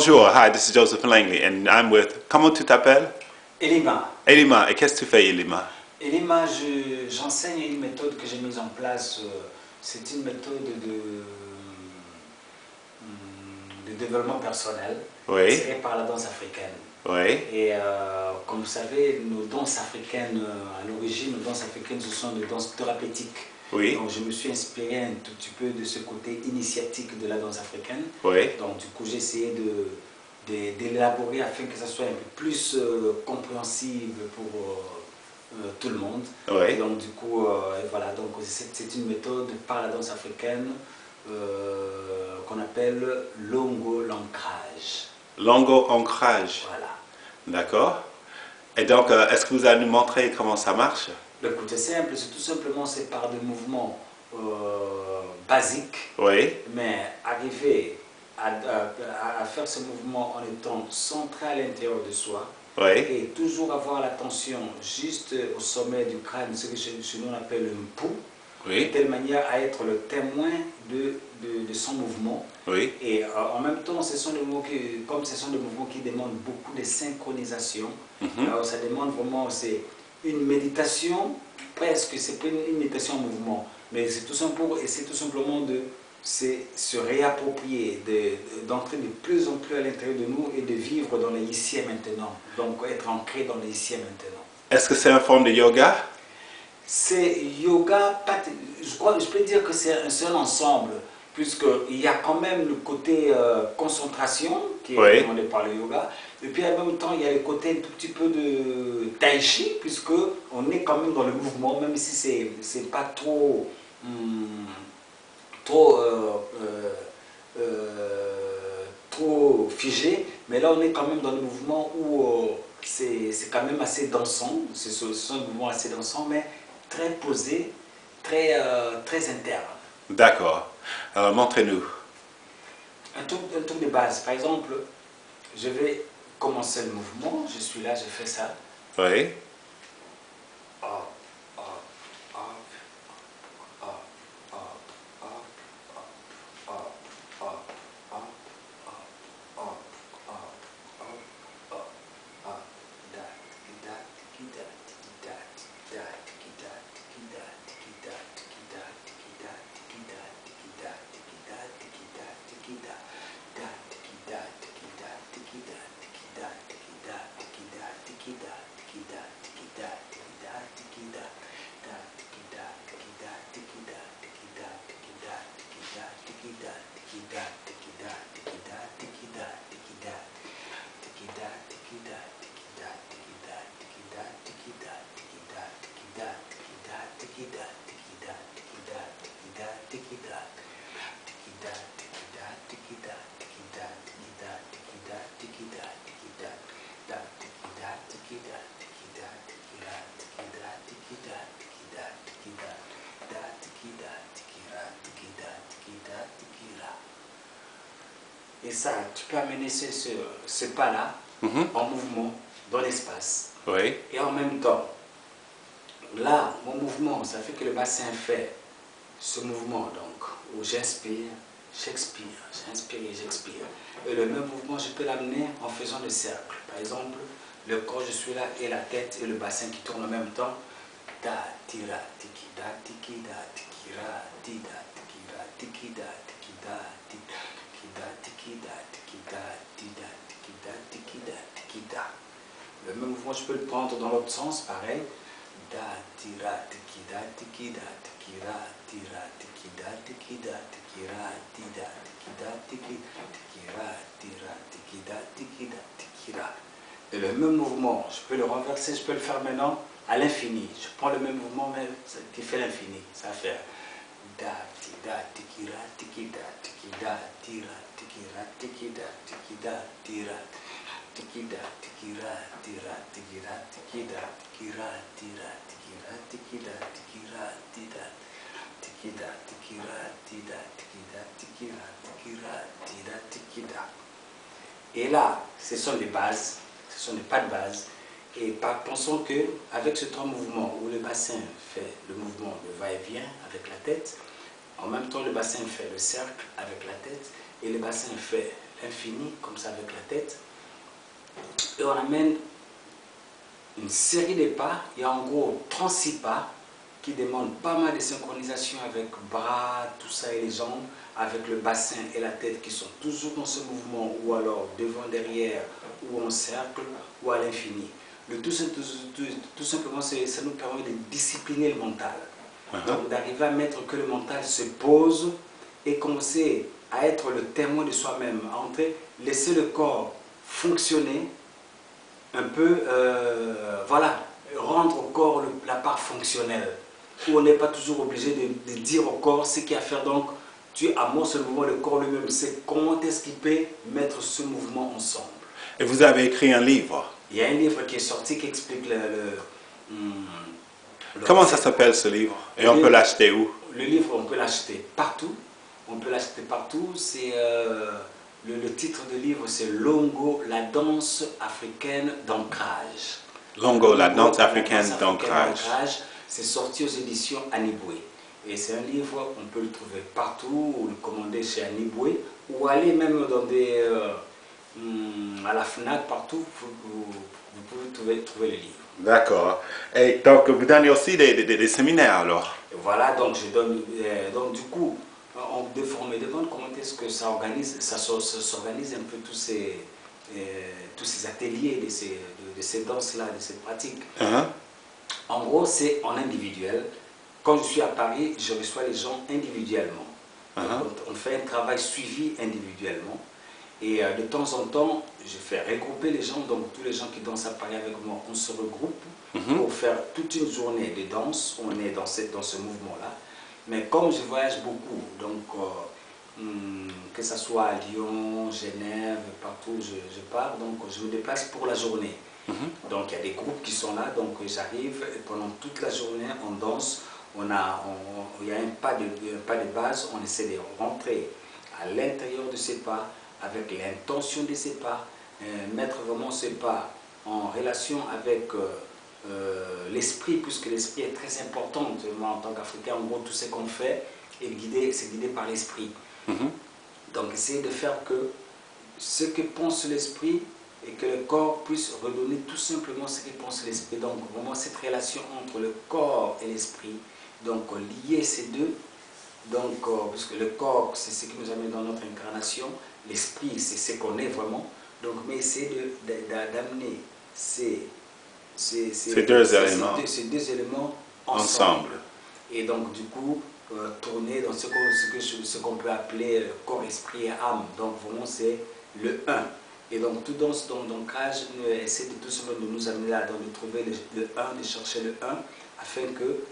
Bonjour, hi, this is Joseph Langley and I'm with... Comment tu t'appelles? Elima. Elima, et qu'est-ce que tu fais, Elima? Elima, j'enseigne une méthode que j'ai mise en place. C'est une méthode de développement personnel Oui. tirée par la danse africaine. Oui. Et comme vous savez, nos danses africaines, à l'origine, nos danses africaines, ce sont des danses thérapeutiques. Oui. Donc je me suis inspiré un tout petit peu de ce côté initiatique de la danse africaine. Oui. Donc du coup, j'ai essayé d'élaborer afin que ça soit un peu plus compréhensible pour tout le monde. Oui. Et donc du coup, voilà, donc c'est une méthode par la danse africaine qu'on appelle longo l'ancrage. Longo ancrage. Voilà. D'accord. Et donc, est-ce que vous allez nous montrer comment ça marche? Écoute, c'est simple, c'est tout simplement c'est par des mouvements basiques, Oui. mais arriver à faire ce mouvement en étant centré à l'intérieur de soi. Oui. Et toujours avoir l'attention juste au sommet du crâne, ce que chez nous on appelle le mpou, Oui. de telle manière à être le témoin de son mouvement. Oui. Et en même temps, ce sont des mouvements comme ce sont des mouvements qui demandent beaucoup de synchronisation, alors ça demande vraiment, c'est une méditation, presque, c'est pas une méditation en mouvement, mais c'est tout simplement de se réapproprier, d'entrer de plus en plus à l'intérieur de nous et de vivre dans le ici et maintenant. Donc être ancré dans le ici et maintenant. Est-ce que c'est une forme de yoga? C'est yoga, je peux dire que c'est un seul ensemble, puisqu'il y a quand même le côté concentration qui est demandé par le yoga, et puis en même temps il y a le côté un tout petit peu de tai chi, puisqu'on est quand même dans le mouvement, même si c'est pas trop trop figé, mais là on est quand même dans le mouvement où c'est quand même assez dansant, ce sont des mouvements assez dansants, mais très posés, très interne. D'accord. Alors, montrez-nous. Un truc de base, par exemple, je vais commencer le mouvement, je suis là, je fais ça. Oui. Et ça, tu peux amener ce pas-là en mouvement dans l'espace. Oui. Et en même temps, là, mon mouvement, ça fait que le bassin fait ce mouvement, donc, où j'inspire, j'expire, j'inspire et j'expire. Et le même mouvement, je peux l'amener en faisant le cercle. Par exemple, le corps, je suis là, et la tête et le bassin qui tournent en même temps. Da, tira, tiki, da, tiki, da, tiki, ra, ti, da, tiki, ra, tiki, da, tiki, da, tiki, da, tiki, da, tiki, da, ti, da, tiki, da, tiki, da, tiki, da. Le même mouvement, je peux le prendre dans l'autre sens, pareil. Da, tira, tiki, da, tiki, da, tiki, ra, tira, tiki, da, tiki, da, tiki, ra, ti, da, tiki, da, tiki, tiki, ra, tira, tiki, da, tiki, da, tiki, ra. Et le même mouvement, je peux le renverser, je peux le faire maintenant à l'infini. Je prends le même mouvement, mais qui fait l'infini. Ça fait da, ti, da, tiki, ra, tiki, da, tiki, da, tira, tiki, ra, tiki, da, tiki, da, tira, tiki, da, tiki, ra, tira, tiki, ra, tiki, da, tiki, ra, tira, tiki, ra, tiki, da, tiki, ra, tira, tiki, da, tiki, ra, tira, tiki, da, tiki, ra, tiki, ra, tira, tiki, da. Et là, ce sont les bases, ce sont des pas de base. Et pensons qu'avec ce trois mouvements où le bassin fait le mouvement de va-et-vient avec la tête, En même temps, le bassin fait le cercle avec la tête et le bassin fait l'infini, comme ça avec la tête. Et on amène une série de pas. Il y a en gros 36 pas qui demandent pas mal de synchronisation avec bras, tout ça et les jambes, avec le bassin et la tête qui sont toujours dans ce mouvement, ou alors devant, derrière, ou en cercle, ou à l'infini. Le tout simplement, ça nous permet de discipliner le mental. Donc d'arriver à mettre que le mental se pose et commencer à être le témoin de soi-même, à entrer, laisser le corps fonctionner un peu, voilà, rendre au corps la part fonctionnelle, où on n'est pas toujours obligé de dire au corps ce qu'il y a à faire. Donc tu amorces le mouvement, le corps lui-même sait comment est-ce qu'il peut mettre ce mouvement ensemble. Et vous avez écrit un livre. Il y a un livre qui est sorti qui explique Comment ça s'appelle ce livre? Et on peut l'acheter où? Le livre, on peut l'acheter partout. On peut l'acheter partout. C'est le titre du livre, c'est Longo, la danse africaine d'ancrage. Longo, la danse africaine d'ancrage. C'est sorti aux éditions Aniboué. Et c'est un livre, on peut le trouver partout, ou le commander chez Aniboué, ou aller même dans des, à la FNAC, partout, vous pouvez trouver le livre. D'accord. Et donc, vous donnez aussi des séminaires alors? Voilà, donc je donne, donc du coup, on me demande comment est-ce que ça s'organise un peu tous ces ateliers de ces danses-là, de ces pratiques. En gros, c'est en individuel. Quand je suis à Paris, je reçois les gens individuellement. On fait un travail suivi individuellement. Et de temps en temps, je fais regrouper les gens, donc tous les gens qui dansent à Paris avec moi, on se regroupe pour faire toute une journée de danse. On est dans ce mouvement-là. Mais comme je voyage beaucoup, donc que ce soit à Lyon, Genève, partout où je pars, donc je me déplace pour la journée. Donc il y a des groupes qui sont là, donc j'arrive et pendant toute la journée on danse. Il y a un pas de base, on essaie de rentrer à l'intérieur de ces pas, avec l'intention de ces pas, mettre vraiment ces pas en relation avec l'esprit, puisque l'esprit est très important. Moi, en tant qu'Africain, en gros, tout ce qu'on fait c'est guidé par l'esprit. Donc, essayer de faire que ce que pense l'esprit et que le corps puisse redonner tout simplement ce que pense l'esprit. Donc, vraiment, cette relation entre le corps et l'esprit, donc lier ces deux. Donc, puisque le corps, c'est ce qui nous amène dans notre incarnation, l'esprit, c'est ce qu'on est vraiment. Donc, mais essayer d'amener ces deux éléments ensemble. Et donc, du coup, tourner dans ce qu'on peut appeler corps, esprit et âme. Donc, vraiment, c'est le 1. Et donc, tout dans l'ancrage, essaie de tout simplement de nous amener là, donc de trouver le 1, de chercher le 1, afin que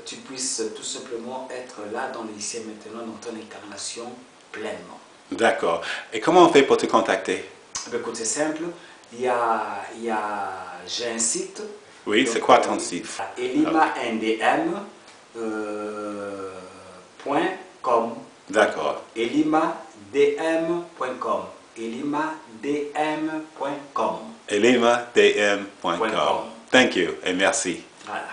tu puisses tout simplement être là dans l'ici et maintenant, dans ton incarnation pleinement. D'accord. Et comment on fait pour te contacter? Écoute, c'est simple. J'ai un site. Oui, c'est quoi ton site? elimandm.com. D'accord. elimadm.com. elimadm.com. elimadm.com. Thank you et merci. Voilà.